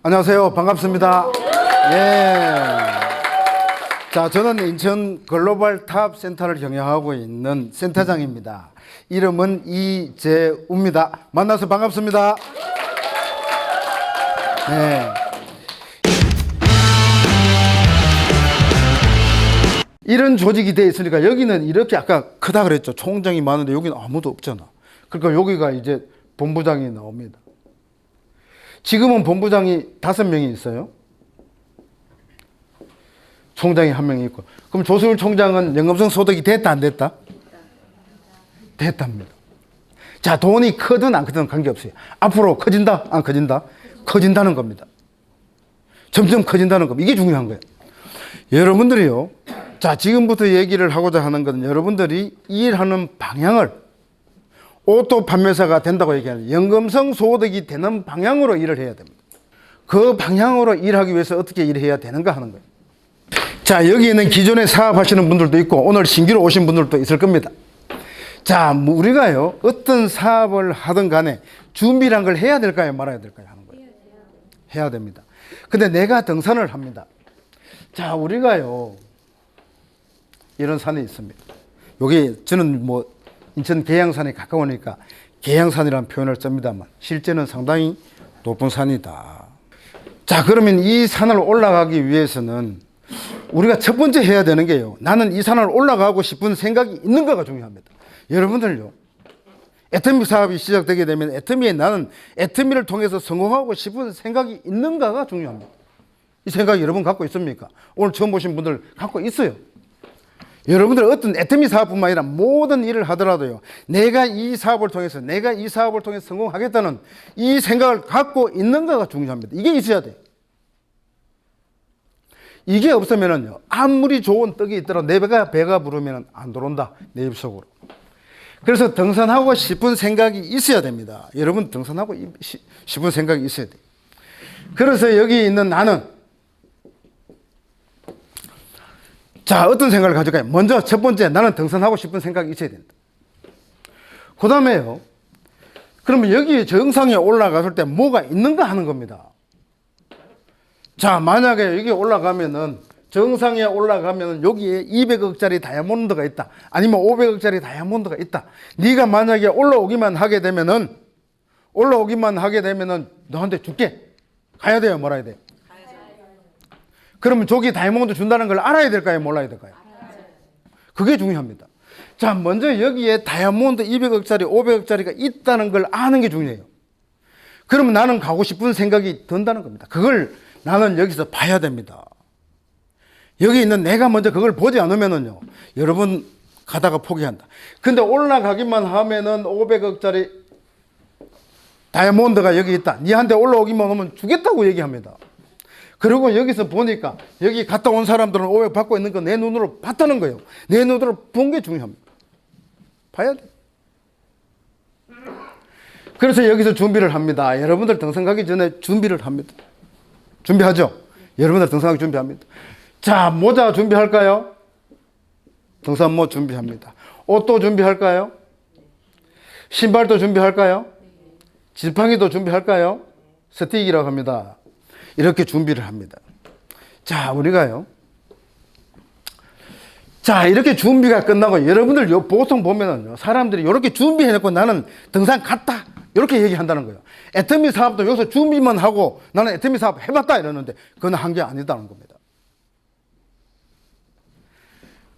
안녕하세요. 반갑습니다. 예. 자, 저는 인천 글로벌 탑 센터를 경영하고 있는 센터장입니다. 이름은 이재우입니다. 만나서 반갑습니다. 네. 이런 조직이 되어 있으니까 여기는 이렇게 아까 크다 그랬죠. 총장이 많은데 여기는 아무도 없잖아. 그러니까 여기가 이제 본부장이 나옵니다. 지금은 본부장이 5명이 있어요. 총장이 1명이 있고. 그럼 조수일 총장은 연금성 소득이 됐다 안 됐다? 됐답니다. 자, 돈이 크든 안 크든 관계없어요. 앞으로 커진다 안 커진다? 커진다는 겁니다. 점점 커진다는 겁니다. 이게 중요한 거예요. 여러분들이요. 자, 지금부터 얘기를 하고자 하는 것은 여러분들이 일하는 방향을 오토 판매사가 된다고 얘기하는 연금성 소득이 되는 방향으로 일을 해야 됩니다. 그 방향으로 일하기 위해서 어떻게 일해야 되는가 하는 거예요. 자, 여기에는 기존에 사업하시는 분들도 있고 오늘 신규로 오신 분들도 있을 겁니다. 자, 우리가요 어떤 사업을 하든 간에 준비란 걸 해야 될까요 말아야 될까요 하는 거예요. 해야 됩니다. 근데 내가 등산을 합니다. 자, 우리가요 이런 산이 있습니다. 여기 저는 뭐 인천 계양산에 가까우니까 계양산이라는 표현을 씁니다만 실제는 상당히 높은 산이다. 자, 그러면 이 산을 올라가기 위해서는 우리가 첫 번째 해야 되는 게요. 나는 이 산을 올라가고 싶은 생각이 있는가가 중요합니다. 여러분들요. 애터미 사업이 시작되게 되면 애터미에 나는 애터미를 통해서 성공하고 싶은 생각이 있는가가 중요합니다. 이 생각 여러분 갖고 있습니까? 오늘 처음 보신 분들 갖고 있어요. 여러분들 어떤 애터미 사업뿐만 아니라 모든 일을 하더라도요. 내가 이 사업을 통해서 성공하겠다는 이 생각을 갖고 있는가가 중요합니다. 이게 있어야 돼요. 이게 없으면은요. 아무리 좋은 떡이 있더라도 내 배가 부르면 안 들어온다. 내 입속으로. 그래서 등산하고 싶은 생각이 있어야 됩니다. 여러분 등산하고 싶은 생각이 있어야 돼요. 그래서 여기 있는 나는 자, 어떤 생각을 가질까요? 먼저 첫 번째, 나는 등산하고 싶은 생각이 있어야 된다. 그 다음에요. 그러면 여기 정상에 올라갔을 때 뭐가 있는가 하는 겁니다. 자, 만약에 여기 올라가면은, 정상에 올라가면은 여기에 200억짜리 다이아몬드가 있다. 아니면 500억짜리 다이아몬드가 있다. 네가 만약에 올라오기만 하게 되면은 너한테 줄게. 가야 돼요, 말아야 돼요? 그러면 저기 다이아몬드 준다는 걸 알아야 될까요? 몰라야 될까요? 그게 중요합니다. 자, 먼저 여기에 다이아몬드 200억짜리, 500억짜리가 있다는 걸 아는 게 중요해요. 그러면 나는 가고 싶은 생각이 든다는 겁니다. 그걸 나는 여기서 봐야 됩니다. 여기 있는 내가 먼저 그걸 보지 않으면은요, 여러분 가다가 포기한다. 근데 올라가기만 하면은 500억짜리 다이아몬드가 여기 있다. 니한테 올라오기만 하면 주겠다고 얘기합니다. 그리고 여기서 보니까 여기 갔다 온 사람들은 500 받고 있는 거 내 눈으로 봤다는 거예요. 내 눈으로 본 게 중요합니다. 봐야 돼. 그래서 여기서 준비를 합니다. 여러분들 등산 가기 전에 준비를 합니다. 준비하죠? 여러분들 등산하기 준비합니다. 자, 모자 준비할까요? 등산모 준비합니다. 옷도 준비할까요? 신발도 준비할까요? 지팡이도 준비할까요? 스틱이라고 합니다. 이렇게 준비를 합니다. 자, 우리가요. 자, 이렇게 준비가 끝나고 여러분들 보통 보면은요, 사람들이 이렇게 준비해놓고 나는 등산 갔다. 이렇게 얘기한다는 거예요. 애터미 사업도 여기서 준비만 하고 나는 애터미 사업 해봤다 이러는데 그건 한 게 아니다는 겁니다.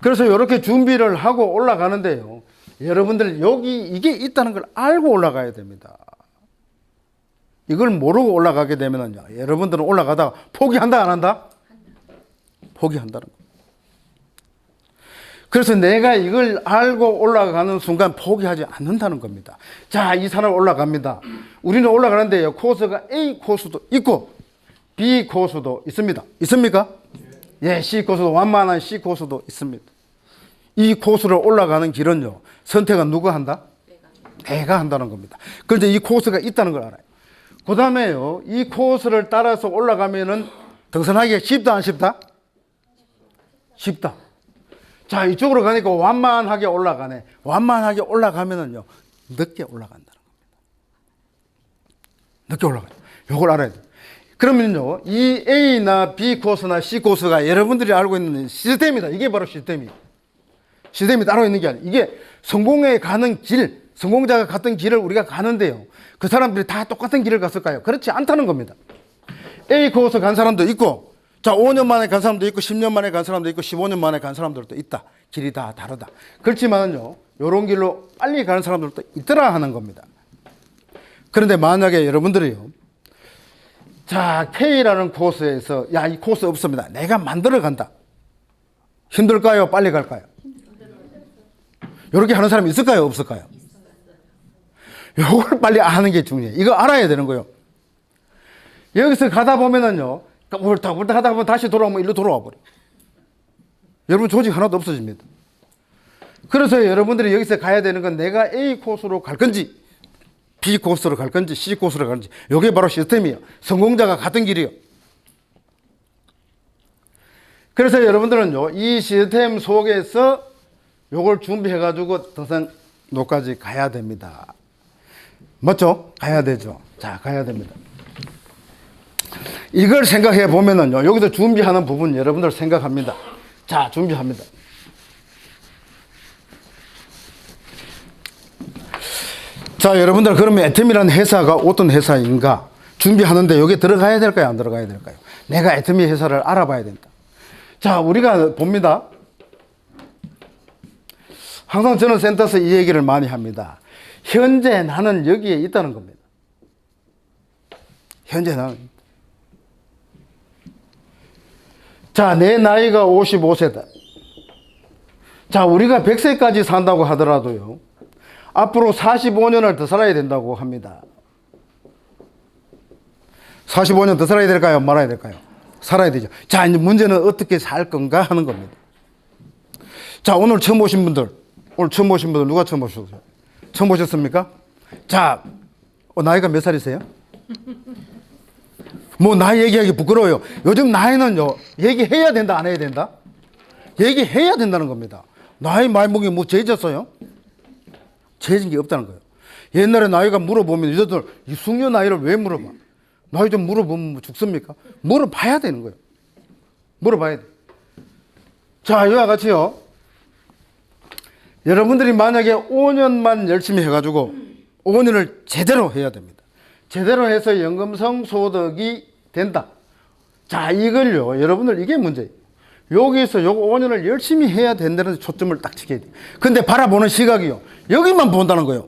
그래서 이렇게 준비를 하고 올라가는데요. 여러분들 여기 이게 있다는 걸 알고 올라가야 됩니다. 이걸 모르고 올라가게 되면은요, 여러분들은 올라가다가 포기한다, 안 한다? 포기한다는 거예요. 그래서 내가 이걸 알고 올라가는 순간 포기하지 않는다는 겁니다. 자, 이 산을 올라갑니다. 우리는 올라가는데요, 코스가 A 코스도 있고, B 코스도 있습니다. 있습니까? 예, C 코스도, 완만한 C 코스도 있습니다. 이 코스를 올라가는 길은요, 선택은 누가 한다? 내가 한다는 겁니다. 그런데 이 코스가 있다는 걸 알아요. 그 다음에요, 이 코스를 따라서 올라가면은 등산하기가 쉽다, 안 쉽다? 쉽다. 자, 이쪽으로 가니까 완만하게 올라가네. 완만하게 올라가면은요, 늦게 올라간다는 겁니다. 늦게 올라가요. 요걸 알아야 돼요. 그러면요, 이 A나 B 코스나 C 코스가 여러분들이 알고 있는 시스템이다. 이게 바로 시스템이에요. 시스템이 따로 있는 게 아니에요. 이게 성공에 가는 길, 성공자가 갔던 길을 우리가 가는데요. 그 사람들이 다 똑같은 길을 갔을까요? 그렇지 않다는 겁니다. A 코스 간 사람도 있고, 자, 5년 만에 간 사람도 있고, 10년 만에 간 사람도 있고, 15년 만에 간 사람들도 있다. 길이 다 다르다. 그렇지만요, 요런 길로 빨리 가는 사람들도 있더라 하는 겁니다. 그런데 만약에 여러분들이요, 자, K라는 코스에서, 야, 이 코스 없습니다. 내가 만들어 간다. 힘들까요? 빨리 갈까요? 이렇게 하는 사람이 있을까요? 없을까요? 이걸 빨리 아는 게 중요해요. 이거 알아야 되는 거예요. 여기서 가다 보면은요, 옳다 하다 보면 다시 돌아오면 일로 돌아와 버려. 여러분 조직 하나도 없어집니다. 그래서 여러분들이 여기서 가야 되는 건 내가 A 코스로 갈 건지, B 코스로 갈 건지, C 코스로 갈 건지. 이게 바로 시스템이에요. 성공자가 갔던 길이요. 그래서 여러분들은요, 이 시스템 속에서 요걸 준비해가지고 더상로까지 가야 됩니다. 맞죠? 가야 되죠. 자, 가야 됩니다. 이걸 생각해 보면은요, 여기서 준비하는 부분 여러분들 생각합니다. 자, 준비합니다. 자, 여러분들 그러면 애터미라는 회사가 어떤 회사인가 준비하는데 여기 들어가야 될까요? 안 들어가야 될까요? 내가 애터미 회사를 알아봐야 된다. 자, 우리가 봅니다. 항상 저는 센터에서 이 얘기를 많이 합니다. 현재 나는 여기에 있다는 겁니다. 현재 나는. 자, 내 나이가 55세다. 자, 우리가 100세까지 산다고 하더라도요, 앞으로 45년을 더 살아야 된다고 합니다. 45년 더 살아야 될까요? 말아야 될까요? 살아야 되죠. 자, 이제 문제는 어떻게 살 건가 하는 겁니다. 자, 오늘 처음 오신 분들 누가 처음 오셨어요? 처음 오셨습니까? 자, 나이가 몇 살이세요? 뭐 나이 얘기하기 부끄러워요. 요즘 나이는요, 얘기해야 된다, 안 해야 된다? 얘기해야 된다는 겁니다. 나이 많이 먹이 뭐 죄졌어요? 죄진 게 없다는 거예요. 옛날에 나이가 물어보면 여자들 이 숙녀 나이를 왜 물어봐? 나이 좀 물어보면 뭐 죽습니까? 물어봐야 되는 거예요. 물어봐야 돼. 자, 이와 같이요, 여러분들이 만약에 5년만 열심히 해가지고 5년을 제대로 해야 됩니다. 제대로 해서 연금성 소득이 된다. 자, 이걸요, 여러분들 이게 문제예요. 여기서 요거 5년을 열심히 해야 된다는 초점을 딱 지켜야 돼요. 근데 바라보는 시각이요, 여기만 본다는 거예요.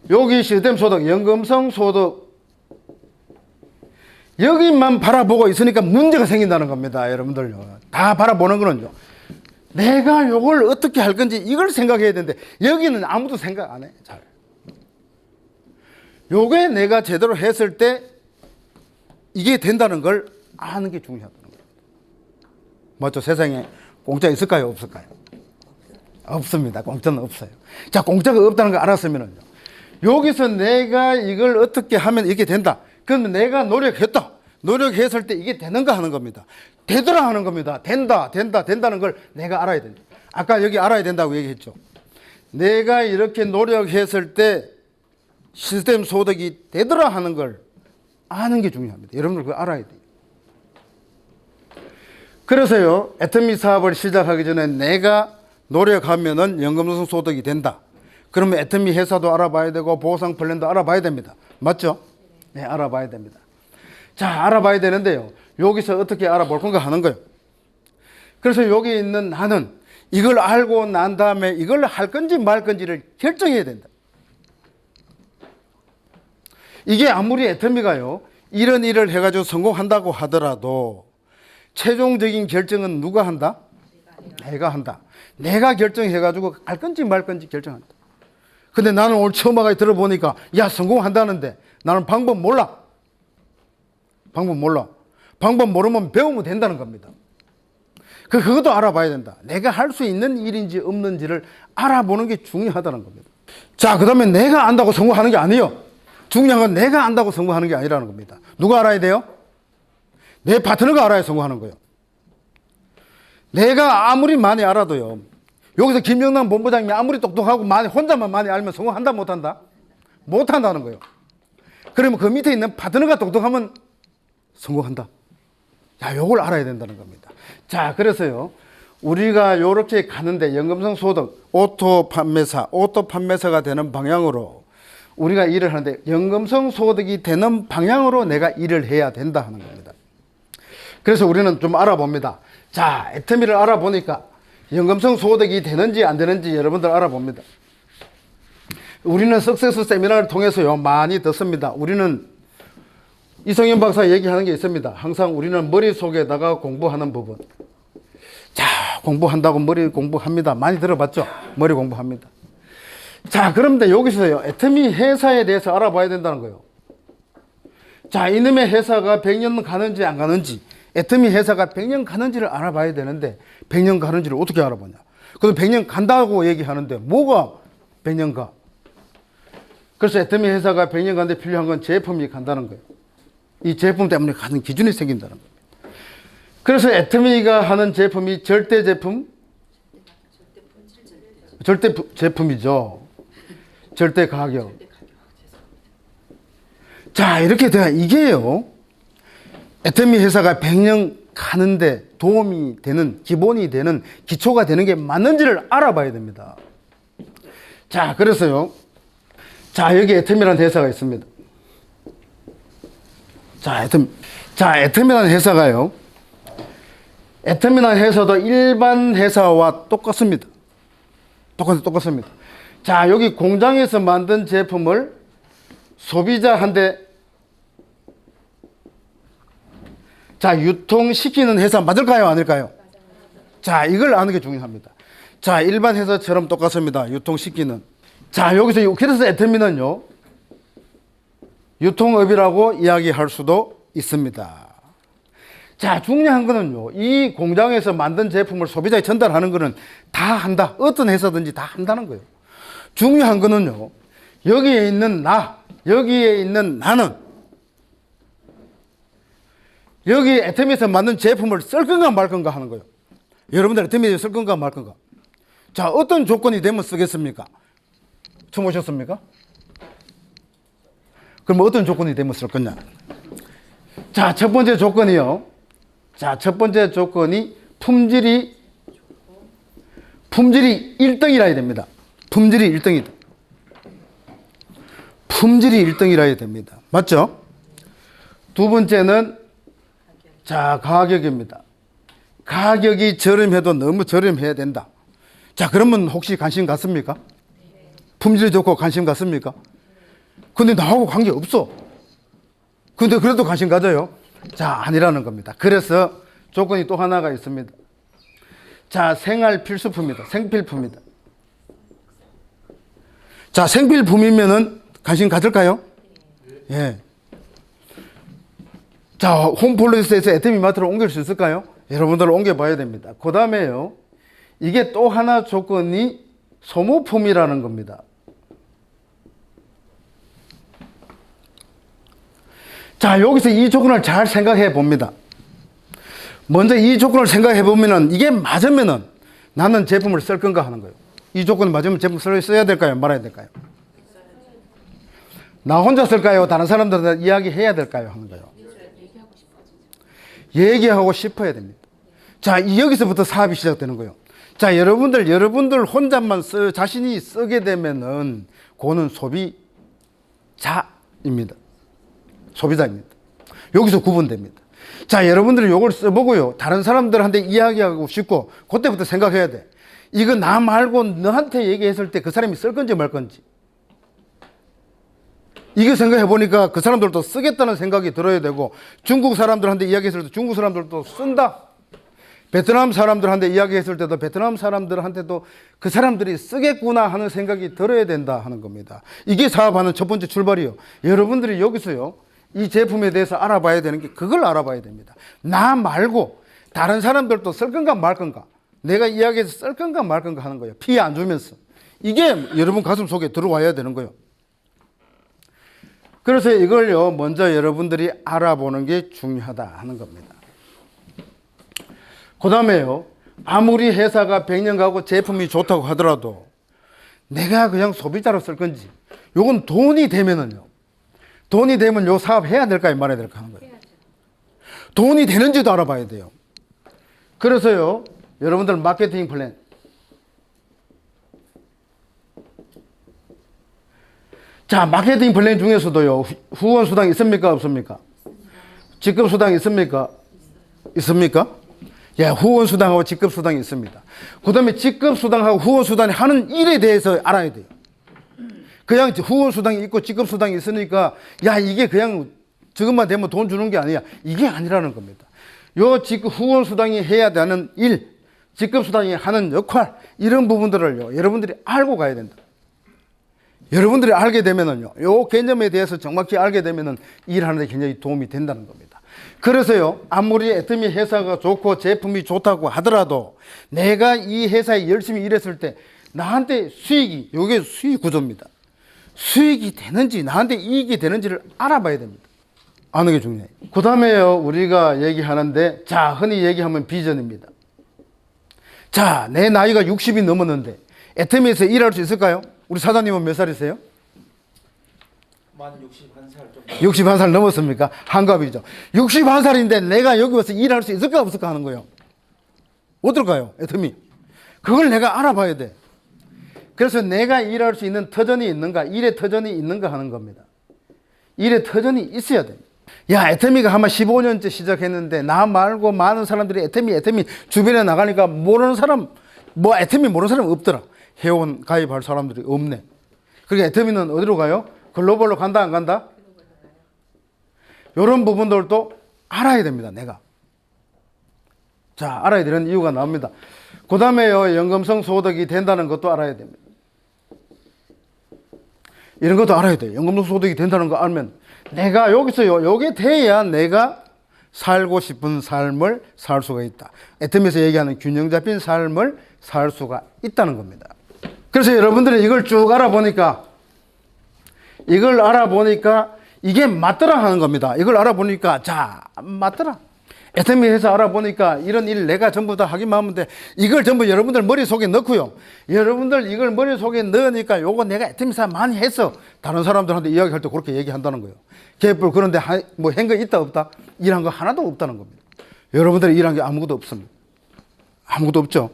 여기 시스템 소득, 연금성 소득, 여기만 바라보고 있으니까 문제가 생긴다는 겁니다. 여러분들요, 다 바라보는 거는요, 내가 요걸 어떻게 할 건지 이걸 생각해야 되는데 여기는 아무도 생각 안 해. 잘. 요게 내가 제대로 했을 때 이게 된다는 걸 아는 게 중요하다는 거예요. 맞죠? 세상에 공짜 있을까요? 없을까요? 없습니다. 공짜는 없어요. 자, 공짜가 없다는 걸 알았으면요, 여기서 내가 이걸 어떻게 하면 이게 된다. 그러면 내가 노력했다. 노력했을 때 이게 되는가 하는 겁니다. 되더라 하는 겁니다. 된다는 걸 내가 알아야 된다. 아까 여기 알아야 된다고 얘기했죠. 내가 이렇게 노력했을 때 시스템 소득이 되더라 하는 걸 아는 게 중요합니다. 여러분들 그거 알아야 돼요. 그래서요, 애터미 사업을 시작하기 전에 내가 노력하면은 연금성 소득이 된다. 그러면 애터미 회사도 알아봐야 되고 보상 플랜도 알아봐야 됩니다. 맞죠? 네, 알아봐야 됩니다. 자, 알아봐야 되는데요, 여기서 어떻게 알아볼 건가 하는 거예요. 그래서 여기 있는 나는 이걸 알고 난 다음에 이걸 할 건지 말 건지를 결정해야 된다. 이게 아무리 애터미가요, 이런 일을 해가지고 성공한다고 하더라도 최종적인 결정은 누가 한다? 내가 한다. 내가 결정해가지고 할 건지 말 건지 결정한다. 근데 나는 오늘 처음 와가 들어보니까, 야, 성공한다는데 나는 방법 몰라. 방법 모르면 배우면 된다는 겁니다. 그것도 알아봐야 된다. 내가 할 수 있는 일인지 없는지를 알아보는 게 중요하다는 겁니다. 자, 그 다음에 내가 안다고 성공하는 게 아니에요. 중요한 건 내가 안다고 성공하는 게 아니라는 겁니다. 누가 알아야 돼요? 내 파트너가 알아야 성공하는 거예요. 내가 아무리 많이 알아도요, 여기서 김영남 본부장님이 아무리 똑똑하고 혼자만 많이 알면 성공한다 못한다? 못한다는 거예요. 그러면 그 밑에 있는 파트너가 똑똑하면 성공한다. 자, 요걸 알아야 된다는 겁니다. 자, 그래서요, 우리가 요렇게 가는데 연금성 소득, 오토 판매사가 되는 방향으로 우리가 일을 하는데 연금성 소득이 되는 방향으로 내가 일을 해야 된다 하는 겁니다. 그래서 우리는 좀 알아봅니다. 자, 애터미를 알아보니까 연금성 소득이 되는지 안 되는지 여러분들 알아봅니다. 우리는 석세스 세미나를 통해서요, 많이 듣습니다. 우리는 이성현 박사 얘기하는 게 있습니다. 항상 우리는 머릿속에다가 공부하는 부분. 자, 공부한다고 머리 공부합니다. 많이 들어봤죠? 머리 공부합니다. 자, 그런데 여기서요, 애터미 회사에 대해서 알아봐야 된다는 거예요. 자, 이놈의 회사가 100년 가는지 안 가는지, 애터미 회사가 100년 가는지를 알아봐야 되는데 100년 가는지를 어떻게 알아보냐. 그래서 100년 간다고 얘기하는데 뭐가 100년 가? 그래서 애터미 회사가 100년 가는데 필요한 건 제품이 간다는 거예요. 이 제품 때문에 가는 기준이 생긴다는 거예요. 그래서 애터미가 하는 제품이 절대 제품? 절대 제품이죠. 절대 가격. 자, 이렇게 돼야 이게요, 애터미 회사가 100년 가는데 도움이 되는, 기본이 되는, 기초가 되는 게 맞는지를 알아봐야 됩니다. 자, 그래서요, 자, 여기 애터미라는 회사가 있습니다. 자, 애터미라는 회사가요, 애터미라는 회사도 일반 회사와 똑같습니다. 똑같습니다. 자, 여기 공장에서 만든 제품을 소비자한테 자, 유통시키는 회사 맞을까요? 아닐까요? 자, 이걸 아는 게 중요합니다. 자, 일반 회사처럼 똑같습니다. 유통시키는. 자, 여기서, 그래서 애터미는요, 유통업이라고 이야기할 수도 있습니다. 자, 중요한 거는요, 이 공장에서 만든 제품을 소비자에 전달하는 거는 다 한다. 어떤 회사든지 다 한다는 거예요. 중요한 거는요, 여기에 있는 나는 여기 애터미에서 만든 제품을 쓸 건가 말 건가 하는 거예요. 여러분들 애터미에서 쓸 건가 말 건가. 자, 어떤 조건이 되면 쓰겠습니까? 처음 오셨습니까? 그럼 어떤 조건이 되면 쓸 거냐. 자, 첫 번째 조건이요. 자, 첫 번째 조건이 품질이 1등이라 해야 됩니다. 품질이 1등이다. 품질이 1등이라 해야 됩니다. 맞죠? 두 번째는 자, 가격입니다. 가격이 저렴해도 너무 저렴해야 된다. 자, 그러면 혹시 관심 갖습니까? 품질이 좋고 관심 갖습니까? 근데 나하고 관계 없어. 근데 그래도 관심 가져요? 자, 아니라는 겁니다. 그래서 조건이 또 하나가 있습니다. 자, 생활 필수품이다. 생필품이다. 자, 생필품이면은 관심 가질까요? 예. 자, 홈플러스에서 애터미 마트로 옮길 수 있을까요? 여러분들 옮겨봐야 됩니다. 그 다음에요, 이게 또 하나 조건이 소모품이라는 겁니다. 자, 여기서 이 조건을 잘 생각해 봅니다. 먼저 이 조건을 생각해 보면은 이게 맞으면은 나는 제품을 쓸 건가 하는 거예요. 이 조건이 맞으면 제품을 써야 될까요? 말아야 될까요? 나 혼자 쓸까요? 다른 사람들한테 이야기해야 될까요? 하는 거예요. 얘기하고 싶어야 됩니다. 자, 여기서부터 사업이 시작되는 거예요. 자, 여러분들 혼자만 자신이 쓰게 되면은 그거는 소비자입니다. 소비자입니다. 여기서 구분됩니다. 자, 여러분들이 이걸 써보고요, 다른 사람들한테 이야기하고 싶고, 그때부터 생각해야 돼. 이거 나 말고 너한테 얘기했을 때 그 사람이 쓸 건지 말 건지. 이거 생각해 보니까 그 사람들도 쓰겠다는 생각이 들어야 되고, 중국 사람들한테 이야기했을 때 중국 사람들도 쓴다. 베트남 사람들한테 이야기했을 때도 베트남 사람들한테도 그 사람들이 쓰겠구나 하는 생각이 들어야 된다 하는 겁니다. 이게 사업하는 첫 번째 출발이요. 여러분들이 여기서요, 이 제품에 대해서 알아봐야 되는 게 그걸 알아봐야 됩니다. 나 말고 다른 사람들도 쓸 건가 말 건가, 내가 이야기해서 쓸 건가 말 건가 하는 거예요. 피해 안 주면서. 이게 여러분 가슴 속에 들어와야 되는 거예요. 그래서 이걸요, 먼저 여러분들이 알아보는 게 중요하다 하는 겁니다. 그 다음에요, 아무리 회사가 100년 가고 제품이 좋다고 하더라도 내가 그냥 소비자로 쓸 건지, 요건 돈이 되면 요 사업 해야 될까요? 말아야 될까 하는 거예요. 돈이 되는지도 알아봐야 돼요. 그래서요, 여러분들 마케팅 플랜. 자, 마케팅 플랜 중에서도요, 후원 수당 있습니까? 없습니까? 직급 수당 있습니까? 있습니까? 예, 후원 수당하고 직급 수당이 있습니다. 그 다음에 직급 수당하고 후원 수당이 하는 일에 대해서 알아야 돼요. 그냥 후원 수당이 있고 직급 수당이 있으니까, 야, 이게 그냥 저것만 되면 돈 주는 게 아니야. 이게 아니라는 겁니다. 요 직급 후원 수당이 해야 되는 일, 직급 수당이 하는 역할, 이런 부분들을요, 여러분들이 알고 가야 된다. 여러분들이 알게 되면은요, 요 개념에 대해서 정확히 알게 되면은 일하는 데 굉장히 도움이 된다는 겁니다. 그래서요, 아무리 애터미 회사가 좋고 제품이 좋다고 하더라도 내가 이 회사에 열심히 일했을 때 나한테 수익이, 요게 수익 구조입니다. 수익이 되는지, 나한테 이익이 되는지를 알아봐야 됩니다. 아는 게 중요해요. 그 다음에요, 우리가 얘기하는데, 자, 흔히 얘기하면 비전입니다. 자, 내 나이가 60이 넘었는데 애터미에서 일할 수 있을까요? 우리 사장님은 몇 살이세요? 만 61살 좀. 61살 넘었습니까? 한갑이죠. 61살인데 내가 여기 와서 일할 수 있을까 없을까 하는 거예요. 어떨까요? 애터미. 그걸 내가 알아봐야 돼. 그래서 내가 일할 수 있는 터전이 있는가, 일의 터전이 있는가 하는 겁니다. 일의 터전이 있어야 돼. 야, 애터미가 아마 15년째 시작했는데 나 말고 많은 사람들이 애터미 주변에 나가니까 모르는 사람, 뭐 애터미 모르는 사람 없더라. 회원 가입할 사람들이 없네. 그러니까 애터미는 어디로 가요? 글로벌로 간다 안 간다? 이런 부분들도 알아야 됩니다. 내가. 자, 알아야 되는 이유가 나옵니다. 그 다음에요, 연금성 소득이 된다는 것도 알아야 됩니다. 이런 것도 알아야 돼요. 연금성 소득이 된다는 거 알면 내가 여기서요, 요게 돼야 내가 살고 싶은 삶을 살 수가 있다. 애터미에서 얘기하는 균형 잡힌 삶을 살 수가 있다는 겁니다. 그래서 여러분들이 이걸 쭉 알아보니까 이게 맞더라 하는 겁니다. 이걸 알아보니까, 자, 맞더라. 애터미에서 알아보니까 이런 일 내가 전부 다 하기만 하면 돼. 이걸 전부 여러분들 머릿속에 넣고요. 여러분들 이걸 머릿속에 넣으니까 요거 내가 애터미사 많이 했어. 다른 사람들한테 이야기할 때 그렇게 얘기한다는 거예요. 개뿔 그런데 뭐 한 거 있다 없다? 일한 거 하나도 없다는 겁니다. 여러분들이 일한 게 아무것도 없습니다. 아무것도 없죠.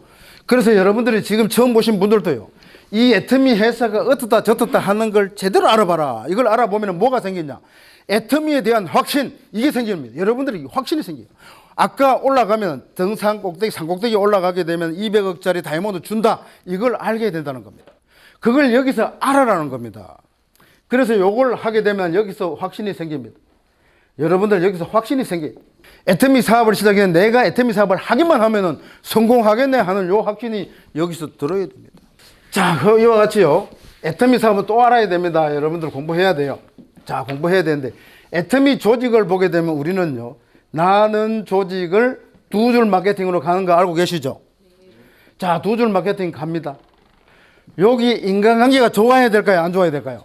그래서 여러분들이 지금 처음 보신 분들도요, 이 애터미 회사가 어떻다 저떻다 하는 걸 제대로 알아봐라. 이걸 알아보면 뭐가 생기냐? 애터미에 대한 확신, 이게 생깁니다. 여러분들이 확신이 생겨요. 아까 올라가면 등산 꼭대기, 산 꼭대기 올라가게 되면 200억짜리 다이아몬드 준다. 이걸 알게 된다는 겁니다. 그걸 여기서 알아라는 겁니다. 그래서 요걸 하게 되면 여기서 확신이 생깁니다. 여러분들 여기서 확신이 생겨요. 애터미 사업을 시작했는데 내가 애터미 사업을 하기만 하면은 성공하겠네 하는 요 확신이 여기서 들어야 됩니다. 자, 이와 같이요, 애터미 사업은 또 알아야 됩니다. 여러분들 공부해야 돼요. 자, 공부해야 되는데, 애터미 조직을 보게 되면 우리는요, 나는 조직을 두 줄 마케팅으로 가는 거 알고 계시죠? 자, 두 줄 마케팅 갑니다. 여기 인간관계가 좋아야 될까요? 안 좋아야 될까요?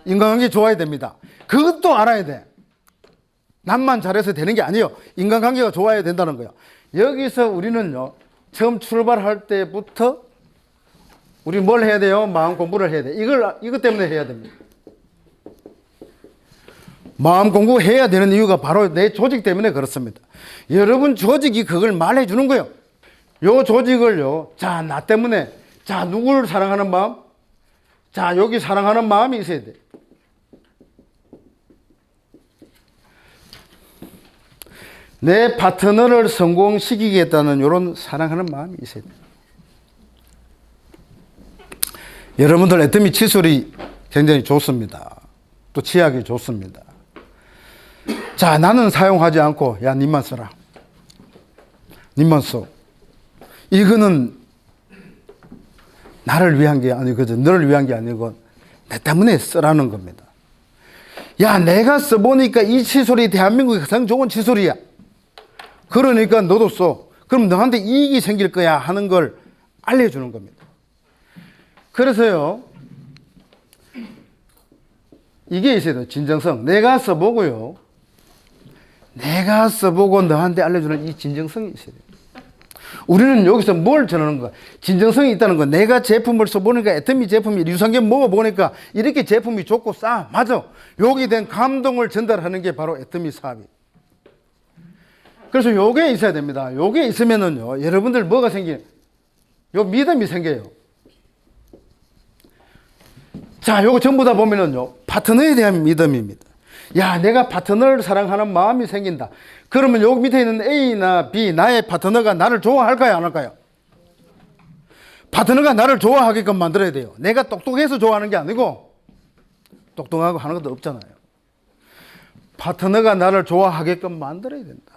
인간관계 좋아야 됩니다. 그것도 알아야 돼. 남만 잘해서 되는 게 아니에요. 인간관계가 좋아야 된다는 거예요. 여기서 우리는요, 처음 출발할 때부터 우리 뭘 해야 돼요? 마음 공부를 해야 돼. 이것 때문에 해야 됩니다. 마음 공부해야 되는 이유가 바로 내 조직 때문에 그렇습니다. 여러분 조직이 그걸 말해주는 거예요. 요 조직을요, 자, 나 때문에, 자, 누구를 사랑하는 마음? 자, 여기 사랑하는 마음이 있어야 돼. 내 파트너를 성공시키겠다는 이런 사랑하는 마음이 있어야 돼. 여러분들 애터미 칫솔이 굉장히 좋습니다. 또 치약이 좋습니다. 자, 나는 사용하지 않고, 야, 님만 써라. 님만 써. 이거는 나를 위한 게 아니고, 너를 위한 게 아니고, 내 때문에 쓰라는 겁니다. 야, 내가 써보니까 이 칫솔이 대한민국에 가장 좋은 칫솔이야. 그러니까 너도 써. 그럼 너한테 이익이 생길 거야 하는 걸 알려주는 겁니다. 그래서요, 이게 있어야 돼요. 진정성. 내가 써보고요, 내가 써보고 너한테 알려주는 이 진정성이 있어야 돼요. 우리는 여기서 뭘 전하는 거야? 진정성이 있다는 거. 내가 제품을 써보니까, 애터미 제품이 유산균 먹어보니까 이렇게 제품이 좋고 싸. 맞아. 여기 된 감동을 전달하는 게 바로 애터미 사업이에요. 그래서 요게 있어야 됩니다. 요게 있으면은요, 여러분들 뭐가 생겨요? 요 믿음이 생겨요. 자, 요거 전부 다 보면은요, 파트너에 대한 믿음입니다. 야, 내가 파트너를 사랑하는 마음이 생긴다. 그러면 요 밑에 있는 A나 B, 나의 파트너가 나를 좋아할까요, 안 할까요? 파트너가 나를 좋아하게끔 만들어야 돼요. 내가 똑똑해서 좋아하는 게 아니고, 똑똑하고 하는 것도 없잖아요. 파트너가 나를 좋아하게끔 만들어야 된다.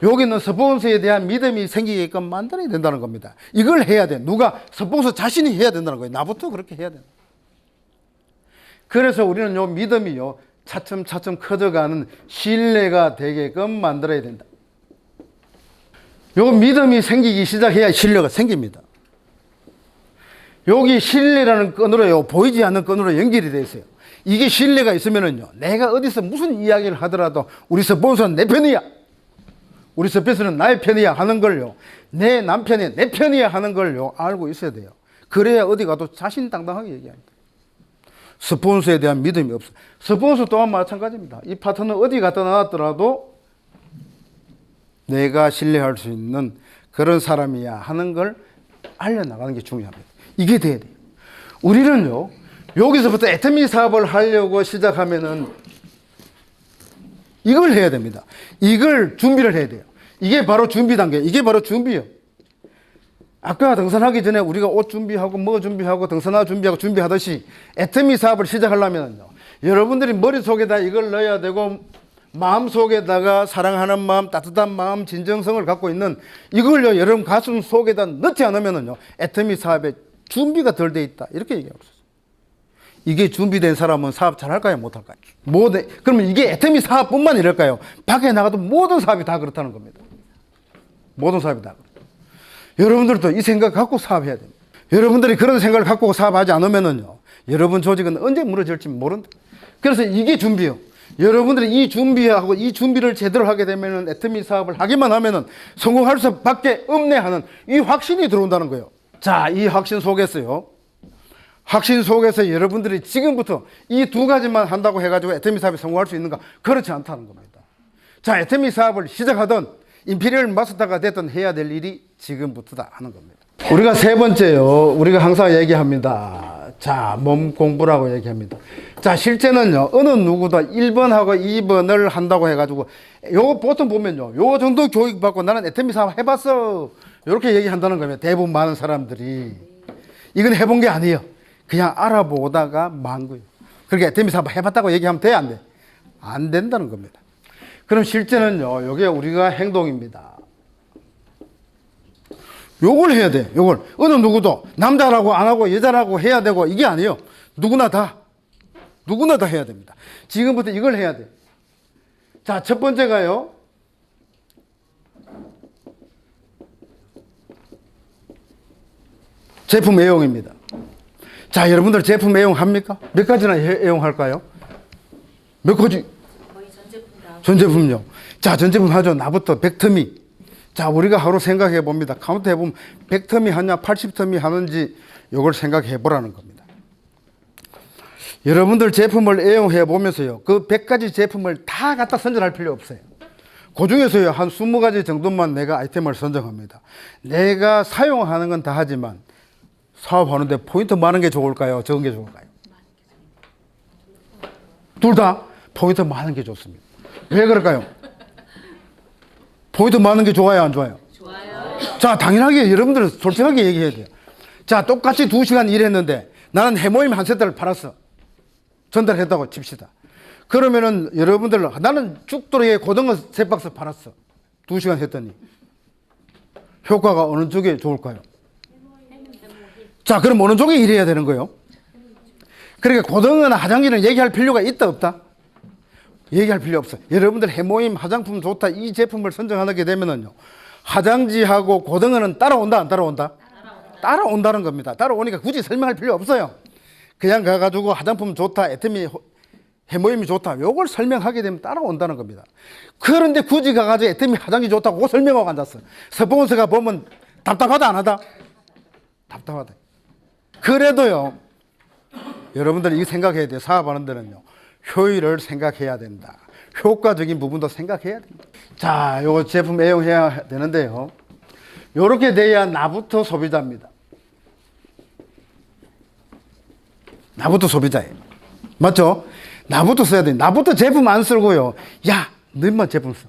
여기는 스폰서에 대한 믿음이 생기게끔 만들어야 된다는 겁니다. 이걸 해야 돼. 누가? 스폰서 자신이 해야 된다는 거예요. 나부터 그렇게 해야 된다. 그래서 우리는 요 믿음이요, 차츰차츰 커져가는 신뢰가 되게끔 만들어야 된다. 요 믿음이 생기기 시작해야 신뢰가 생깁니다. 여기 신뢰라는 끈으로요, 보이지 않는 끈으로 연결이 되어 있어요. 이게 신뢰가 있으면은요, 내가 어디서 무슨 이야기를 하더라도 우리 스폰서는 내 편이야, 우리 스폰서는 나의 편이야 하는 걸요, 내 남편이 내 편이야 하는 걸요 알고 있어야 돼요. 그래야 어디 가도 자신당당하게 얘기합니다. 스폰서에 대한 믿음이 없어. 스폰서 또한 마찬가지입니다. 이 파트너 어디 갖다 놨더라도 내가 신뢰할 수 있는 그런 사람이야 하는 걸 알려나가는 게 중요합니다. 이게 돼야 돼요. 우리는요, 여기서부터 애터미 사업을 하려고 시작하면은 이걸 해야 됩니다. 이걸 준비를 해야 돼요. 이게 바로 준비 단계. 이게 바로 준비예요. 아까 등산하기 전에 우리가 옷 준비하고 뭐 준비하고 등산화 준비하고 준비하듯이 애터미 사업을 시작하려면요, 여러분들이 머릿속에다 이걸 넣어야 되고 마음속에다가 사랑하는 마음, 따뜻한 마음, 진정성을 갖고 있는 이걸요, 여러분 가슴 속에다 넣지 않으면요, 애터미 사업에 준비가 덜 돼 있다. 이렇게 얘기하고 있어요. 이게 준비된 사람은 사업 잘할까요? 못할까요? 그러면 이게 애터미 사업뿐만 이럴까요? 밖에 나가도 모든 사업이 다 그렇다는 겁니다. 모든 사업이 다 그렇다. 여러분들도 이 생각 갖고 사업해야 됩니다. 여러분들이 그런 생각을 갖고 사업하지 않으면은요, 여러분 조직은 언제 무너질지 모른다. 그래서 이게 준비요. 여러분들이 이 준비하고 이 준비를 제대로 하게 되면은 애터미 사업을 하기만 하면은 성공할 수밖에 없네 하는 이 확신이 들어온다는 거예요. 자, 이 확신 속에서요, 확신 속에서 여러분들이 지금부터 이 두 가지만 한다고 해가지고 애터미 사업에 성공할 수 있는가? 그렇지 않다는 겁니다. 자, 애터미 사업을 시작하든 임페리얼 마스터가 됐든 해야 될 일이 지금부터다 하는 겁니다. 우리가 세 번째요, 우리가 항상 얘기합니다. 자, 몸 공부라고 얘기합니다. 자, 실제는요, 어느 누구도 1번하고 2번을 한다고 해가지고, 요거 보통 보면요, 요 정도 교육 받고 나는 애터미 사업 해봤어, 이렇게 얘기한다는 겁니다. 대부분 많은 사람들이. 이건 해본 게 아니에요. 그냥 알아보다가 만 거예요. 그렇게 애터미 사업 해봤다고 얘기하면 돼, 안 돼? 안 된다는 겁니다. 그럼 실제는요, 요게 우리가 행동입니다. 요걸 해야 돼. 요걸 어느 누구도 남자라고 안 하고 여자라고 해야 되고 이게 아니에요. 누구나 다 해야 됩니다. 지금부터 이걸 해야 돼. 자, 첫 번째가요, 제품 애용입니다. 자, 여러분들 제품 애용합니까? 몇 가지나 애용할까요? 몇 가지? 거의 전 제품요. 자, 전 제품 하죠. 나부터 100텀이. 자, 우리가 하루 생각해 봅니다. 카운트 해보면 100텀이 하냐, 80텀이 하는지 이걸 생각해 보라는 겁니다. 여러분들 제품을 애용해 보면서요, 그 100가지 제품을 다 갖다 선정할 필요 없어요. 그 중에서요, 한 20가지 정도만 내가 아이템을 선정합니다. 내가 사용하는 건 다 하지만 사업하는데 포인트 많은 게 좋을까요? 적은 게 좋을까요? 둘 다 포인트 많은 게 좋습니다. 왜 그럴까요? 포인트 많은 게 좋아요, 안 좋아요? 좋아요. 자, 당연하게 여러분들은 솔직하게 얘기해야 돼요. 자, 똑같이 2시간 일했는데 나는 해모임 한 세트를 팔았어. 전달했다고 칩시다. 그러면은 여러분들, 나는 죽도록에 고등어 3박스 팔았어. 2시간 했더니 효과가 어느 쪽에 좋을까요? 자, 그럼 어느 쪽에 일해야 되는 거예요? 그러니까 고등어나 화장지는 얘기할 필요가 있다 없다? 얘기할 필요 없어. 여러분들 해모임 화장품 좋다 이 제품을 선정하게 되면은요, 화장지하고 고등어는 따라온다 안 따라온다? 따라온다는 겁니다. 따라오니까 굳이 설명할 필요 없어요. 그냥 가가지고 화장품 좋다, 애터미 해모임이 좋다, 요걸 설명하게 되면 따라온다는 겁니다. 그런데 굳이 가가지고 애터미 화장지 좋다고 그거 설명하고 앉았어. 스폰서가 보면 답답하다 안 하다? 답답하다. 그래도요, 여러분들이 이거 생각해야 돼요. 사업하는 데는요, 효율을 생각해야 된다. 효과적인 부분도 생각해야 됩니다. 자, 요거 제품 애용해야 되는데요. 요렇게 돼야 나부터 소비자입니다. 나부터 소비자예요. 맞죠? 나부터 써야 돼. 나부터 제품 안 쓰고요. 야, 너만 제품 써.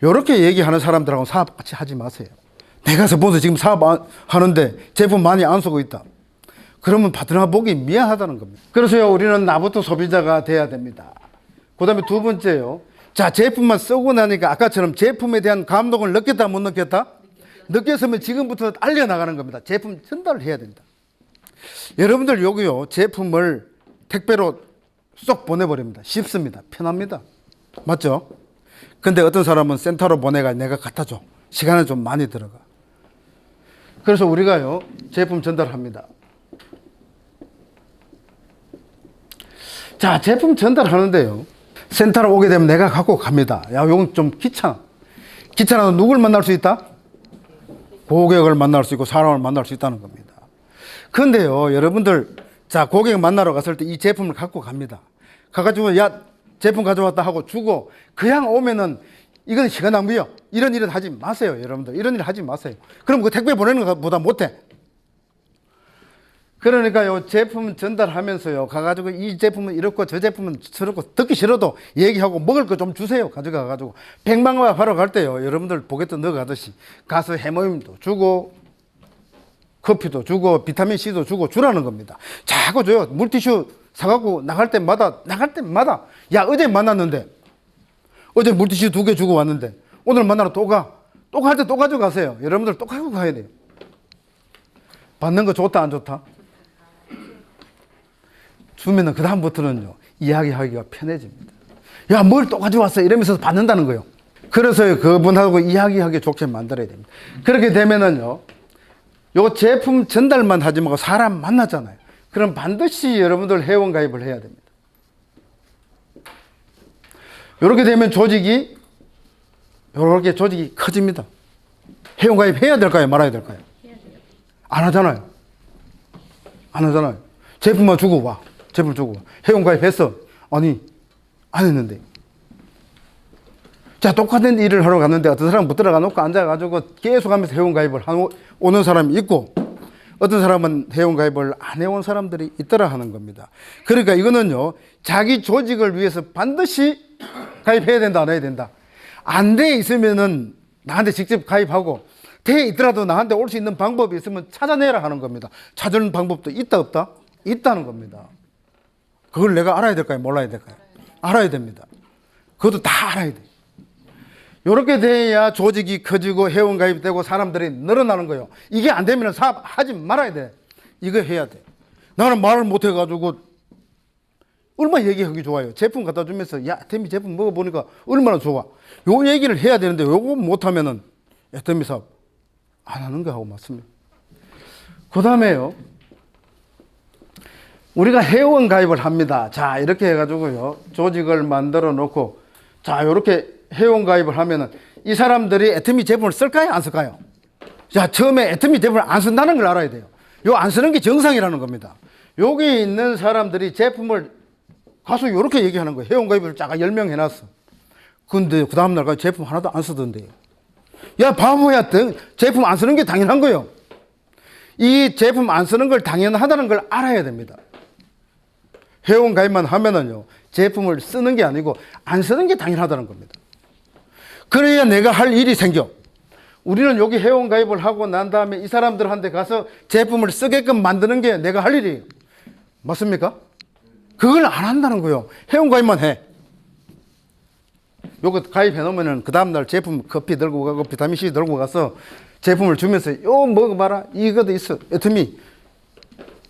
요렇게 얘기하는 사람들하고 사업 같이 하지 마세요. 내가 스폰서 지금 사업 하는데 제품 많이 안 쓰고 있다. 그러면 파트너 보기 미안하다는 겁니다. 그래서요, 우리는 나부터 소비자가 돼야 됩니다. 그 다음에 두 번째요. 자, 제품만 쓰고 나니까 아까처럼 제품에 대한 감동을 느꼈다, 못 느꼈다? 느꼈으면 지금부터 알려나가는 겁니다. 제품 전달을 해야 된다. 여러분들 여기요, 제품을 택배로 쏙 보내버립니다. 쉽습니다. 편합니다. 맞죠? 근데 어떤 사람은 센터로 보내가 내가 갖다 줘. 시간은 좀 많이 들어가. 그래서 우리가요, 제품 전달합니다. 자, 제품 전달하는데요, 센터로 오게 되면 내가 갖고 갑니다. 야, 이건 좀 귀찮아. 귀찮아도 누굴 만날 수 있다? 고객을 만날 수 있고 사람을 만날 수 있다는 겁니다. 근데요, 여러분들, 자, 고객 만나러 갔을 때 이 제품을 갖고 갑니다. 가가지고, 야, 제품 가져왔다 하고 주고, 그냥 오면은, 이건 시간 낭비요. 이런 일은 하지 마세요, 여러분들. 이런 일 하지 마세요. 그럼 그 택배 보내는 것보다 못해. 그러니까요, 제품 전달하면서요, 가가지고 이 제품은 이렇고 저 제품은 저렇고 듣기 싫어도 얘기하고 먹을 거 좀 주세요. 가져가가지고. 백만화 바로 갈 때요, 여러분들 보겠다 넣어가듯이 가서 해모임도 주고, 커피도 주고, 비타민C도 주고 주라는 겁니다. 자꾸 줘요. 물티슈 사갖고 나갈 때마다, 야, 어제 만났는데, 어제 물티슈 2개 주고 왔는데, 오늘 만나러 또 가. 또 갈 때 또 가져가세요. 여러분들 또 갖고 가야 돼요. 받는 거 좋다, 안 좋다? 주면은 그다음부터는요, 이야기하기가 편해집니다. 야, 뭘 또 가져왔어? 이러면서 받는다는 거예요. 그래서 그분하고 이야기하기 좋게 만들어야 됩니다. 그렇게 되면은요, 요 제품 전달만 하지 말고 사람 만나잖아요. 그럼 반드시 여러분들 회원 가입을 해야 됩니다. 이렇게 되면 조직이 커집니다. 회원 가입해야 될까요? 말아야 될까요? 안 하잖아요. 안 하잖아요. 제품만 주고 와. 제품 주고 와. 회원 가입했어. 아니, 안 했는데. 자, 똑같은 일을 하러 갔는데 어떤 사람은 못 들어가 놓고 앉아가지고 계속 하면서 회원 가입을 오는 사람이 있고, 어떤 사람은 회원 가입을 안 해온 사람들이 있더라 하는 겁니다. 그러니까 이거는요, 자기 조직을 위해서 반드시 가입해야 된다, 안 해야 된다. 안 돼 있으면은 나한테 직접 가입하고, 돼 있더라도 나한테 올 수 있는 방법이 있으면 찾아내라 하는 겁니다. 찾는 방법도 있다, 없다? 있다는 겁니다. 그걸 내가 알아야 될까요? 몰라야 될까요? 알아야 됩니다. 그것도 다 알아야 돼요. 이렇게 돼야 조직이 커지고 회원 가입되고 사람들이 늘어나는 거예요. 이게 안 되면 사업 하지 말아야 돼. 이거 해야 돼. 나는 말을 못 해가지고 얼마나 얘기하기 좋아요. 제품 갖다 주면서, 야, 태미 제품 먹어보니까 얼마나 좋아. 요 얘기를 해야 되는데 요거 못하면은 태미 사업 안 하는 거 하고 맞습니다. 그 다음에요, 우리가 회원 가입을 합니다. 자, 이렇게 해가지고요, 조직을 만들어 놓고, 자, 이렇게 회원 가입을 하면은 이 사람들이 애터미 제품을 쓸까요? 안 쓸까요? 자, 처음에 애터미 제품을 안 쓴다는 걸 알아야 돼요. 요 안 쓰는 게 정상이라는 겁니다. 여기 있는 사람들이 제품을 가서 이렇게 얘기하는 거예요. 회원 가입을 쫙 10명 해놨어. 근데 그 다음날 제품 하나도 안 쓰던데요. 야, 바보야. 제품 안 쓰는 게 당연한 거예요. 이 제품 안 쓰는 걸 당연하다는 걸 알아야 됩니다. 회원 가입만 하면은요, 제품을 쓰는 게 아니고 안 쓰는 게 당연하다는 겁니다. 그래야 내가 할 일이 생겨. 우리는 여기 회원 가입을 하고 난 다음에 이 사람들한테 가서 제품을 쓰게끔 만드는 게 내가 할 일이에요. 맞습니까? 그걸 안 한다는 거예요. 회원 가입만 해. 요거 가입해 놓으면은 그 다음날 제품 커피 들고 가고 비타민C 들고 가서 제품을 주면서 요 먹어봐라. 이것도 있어. 애터미.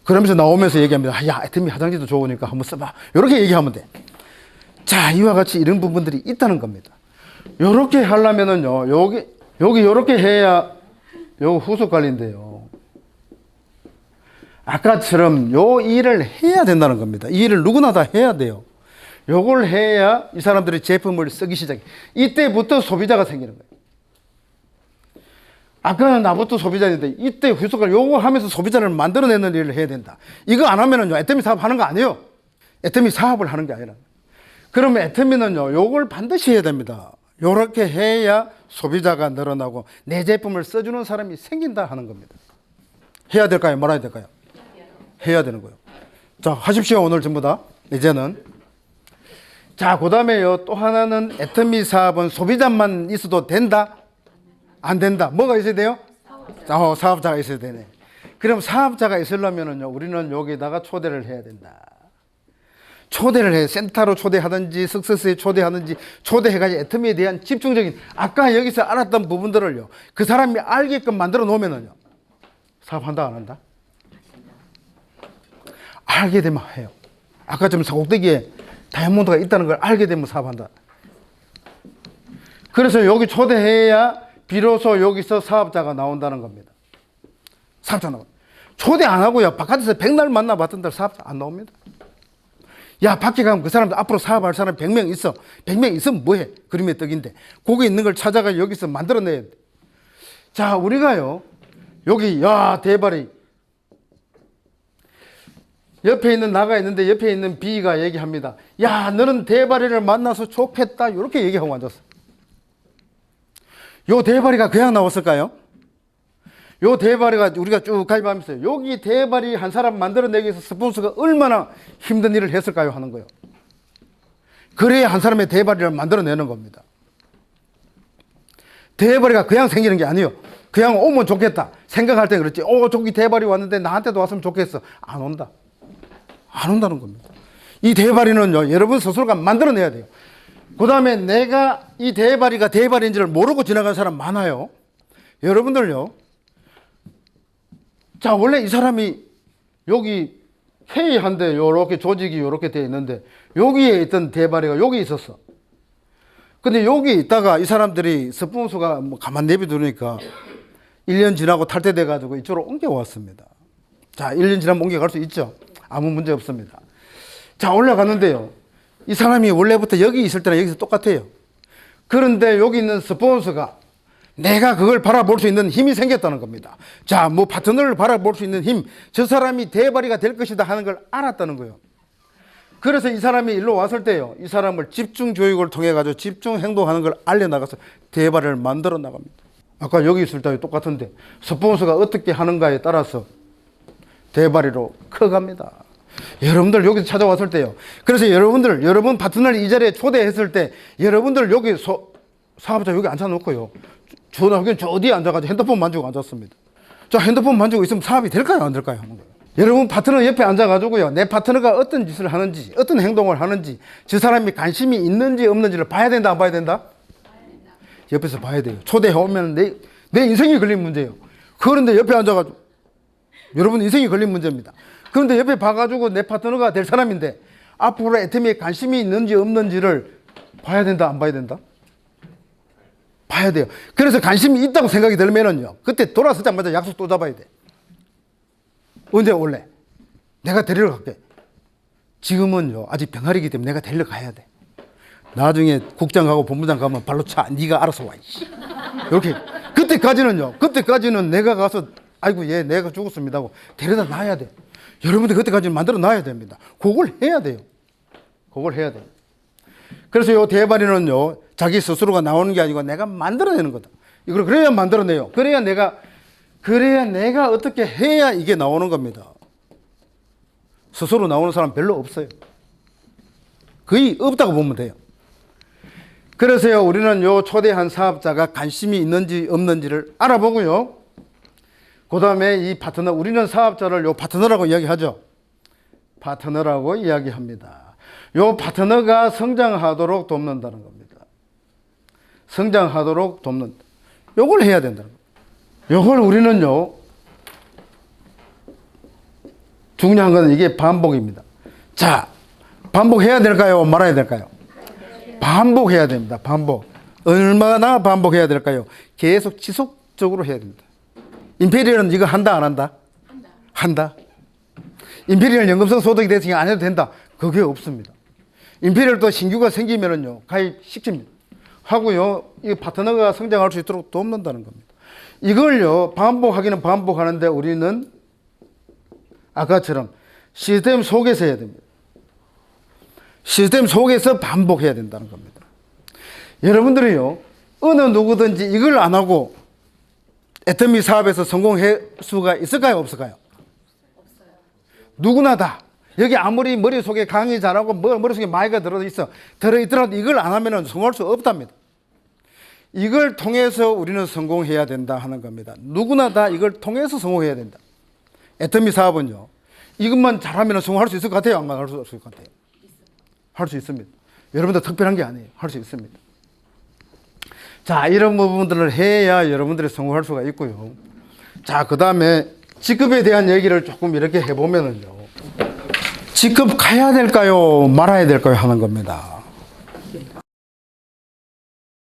그러면서 나오면서 얘기합니다. 야, 애터미 화장지도 좋으니까 한번 써봐. 요렇게 얘기하면 돼. 자, 이와 같이 이런 부분들이 있다는 겁니다. 요렇게 하려면은요, 여기 요렇게 해야 요 후속 관리인데요. 아까처럼 요 일을 해야 된다는 겁니다. 이 일을 누구나 다 해야 돼요. 요걸 해야 이 사람들이 제품을 쓰기 시작해. 이때부터 소비자가 생기는 거예요. 아까는 나부터 소비자인데 이때 후속을 요거 하면서 소비자를 만들어내는 일을 해야 된다. 이거 안 하면은요, 애터미 사업 하는 거 아니에요. 애터미 사업을 하는 게 아니라. 그러면 애터미는요, 요걸 반드시 해야 됩니다. 요렇게 해야 소비자가 늘어나고 내 제품을 써주는 사람이 생긴다 하는 겁니다. 해야 될까요? 말아야 될까요? 해야 되는 거예요. 자, 하십시오. 오늘 전부 다. 이제는. 자, 그 다음에요. 또 하나는 애터미 사업은 소비자만 있어도 된다? 안 된다. 뭐가 있어야 돼요? 사업자가 있어야 되네. 그럼 사업자가 있으려면은요, 우리는 여기다가 초대를 해야 된다. 초대를 해. 센터로 초대하든지, 석세스에 초대하든지, 초대해가지고 애터미에 대한 집중적인, 아까 여기서 알았던 부분들을요, 그 사람이 알게끔 만들어 놓으면은요, 사업한다, 안 한다? 알게 되면 해요. 아까처럼 사곡대기에 다이아몬드가 있다는 걸 알게 되면 사업한다. 그래서 여기 초대해야 비로소 여기서 사업자가 나온다는 겁니다. 사업자 나와. 초대 안 하고요. 바깥에서 백날 만나봤던 데 사업자 안 나옵니다. 야, 밖에 가면 그 사람들 앞으로 사업할 사람 100명 있어. 100명 있으면 뭐해? 그림의 떡인데. 거기 있는 걸 찾아가 여기서 만들어내야 돼. 자, 우리가요. 여기, 야, 대발이. 옆에 있는 나가 있는데 옆에 있는 B가 얘기합니다. 야, 너는 대발이를 만나서 좋겠다. 이렇게 얘기하고 앉았어. 요 대발이가 그냥 나왔을까요? 요 대발이가 우리가 쭉 가입하면서 여기 대발이 한 사람 만들어내기 위해서 스폰서가 얼마나 힘든 일을 했을까요? 하는 거예요. 그래야 한 사람의 대발이를 만들어내는 겁니다. 대발이가 그냥 생기는 게 아니에요. 그냥 오면 좋겠다 생각할 때 그렇지. 저기 대발이 왔는데 나한테도 왔으면 좋겠어. 안 온다. 안 온다는 겁니다. 이 대발이는요, 여러분 스스로가 만들어내야 돼요. 그 다음에 내가 이 대발이가 대발인지를 모르고 지나간 사람 많아요. 여러분들요, 자, 원래 이 사람이 여기 K한데 요렇게 조직이 요렇게 되어 있는데 여기에 있던 대발이가 여기 있었어. 근데 여기 있다가 이 사람들이 스폰서가 뭐 가만 내비두니까 1년 지나고 탈퇴돼 가지고 이쪽으로 옮겨왔습니다. 자, 1년 지나면 옮겨갈 수 있죠. 아무 문제 없습니다. 자, 올라가는데요, 이 사람이 원래부터 여기 있을 때랑 여기서 똑같아요. 그런데 여기 있는 스폰서가 내가 그걸 바라볼 수 있는 힘이 생겼다는 겁니다. 자, 뭐 파트너를 바라볼 수 있는 힘, 저 사람이 대발이가 될 것이다 하는 걸 알았다는 거예요. 그래서 이 사람이 일로 왔을 때요, 이 사람을 집중 교육을 통해 가지고 집중 행동하는 걸 알려나가서 대발을 만들어 나갑니다. 아까 여기 있을 때와 똑같은데 스폰서가 어떻게 하는가에 따라서 대발이로 커갑니다. 여러분들 여기서 찾아왔을 때요, 그래서 여러분 파트너를 이 자리에 초대했을 때 여러분들 여기 사업자 여기 앉혀놓고요, 전화기는 저 어디에 앉아가지고 핸드폰 만지고 앉았습니다. 자, 핸드폰 만지고 있으면 사업이 될까요? 안 될까요? 여러분 파트너 옆에 앉아가지고요, 내 파트너가 어떤 짓을 하는지, 어떤 행동을 하는지, 저 사람이 관심이 있는지 없는지를 봐야 된다, 안 봐야 된다? 옆에서 봐야 돼요. 초대해 오면 내 인생이 걸린 문제예요. 그런데 옆에 앉아가지고, 여러분 인생이 걸린 문제입니다. 그런데 옆에 봐가지고 내 파트너가 될 사람인데 앞으로 애터미에 관심이 있는지 없는지를 봐야 된다, 안 봐야 된다? 봐야 돼요. 그래서 관심이 있다고 생각이 들면은요, 그때 돌아서자마자 약속 또 잡아야 돼. 언제 올래? 내가 데리러 갈게. 지금은요, 아직 병아리이기 때문에 내가 데리러 가야 돼. 나중에 국장 가고 본부장 가면 발로 차. 네가 알아서 와. 이렇게. 그때까지는 내가 가서 아이고 얘 내가 죽었습니다 하고 데려다 놔야 돼. 여러분들 그때까지는 만들어 놔야 됩니다. 그걸 해야 돼요. 그걸 해야 돼요. 그래서 요 대발이는요, 자기 스스로가 나오는 게 아니고 내가 만들어내는 거다. 이걸 그래야 만들어내요. 그래야 내가 어떻게 해야 이게 나오는 겁니다. 스스로 나오는 사람 별로 없어요. 거의 없다고 보면 돼요. 그래서요, 우리는 요 초대한 사업자가 관심이 있는지 없는지를 알아보고요, 그 다음에 이 파트너, 우리는 사업자를 요 파트너라고 이야기하죠. 파트너라고 이야기합니다. 요 파트너가 성장하도록 돕는다는 겁니다. 성장하도록 돕는다. 요걸 해야 된다는 겁니다. 요걸 우리는요, 중요한 건 이게 반복입니다. 자, 반복해야 될까요? 말아야 될까요? 반복해야 됩니다. 반복. 얼마나 반복해야 될까요? 계속 지속적으로 해야 됩니다. 임페리얼은 이거 한다, 안 한다? 한다. 임페리얼 연금성 소득이 됐으니 안 해도 된다. 그게 없습니다. 임페리얼도 신규가 생기면은요, 가입시킵니다. 하고요, 이 파트너가 성장할 수 있도록 돕는다는 겁니다. 이걸요, 반복하기는 반복하는데 우리는 아까처럼 시스템 속에서 해야 됩니다. 시스템 속에서 반복해야 된다는 겁니다. 여러분들이요, 어느 누구든지 이걸 안 하고 애터미 사업에서 성공할 수가 있을까요? 없을까요? 없어요. 누구나 다. 여기 아무리 머릿속에 강의 잘하고 머릿속에 마이가 들어있더라도 이걸 안 하면 성공할 수 없답니다. 이걸 통해서 우리는 성공해야 된다 하는 겁니다. 누구나 다 이걸 통해서 성공해야 된다. 애터미 사업은요, 이것만 잘하면 성공할 수 있을 것 같아요? 안 할 수 있을 것 같아요? 할 수 있습니다. 여러분들 특별한 게 아니에요. 할 수 있습니다. 자, 이런 부분들을 해야 여러분들이 성공할 수가 있고요. 자, 그 다음에 직급에 대한 얘기를 조금 이렇게 해보면은요, 직급 가야 될까요? 말아야 될까요? 하는 겁니다.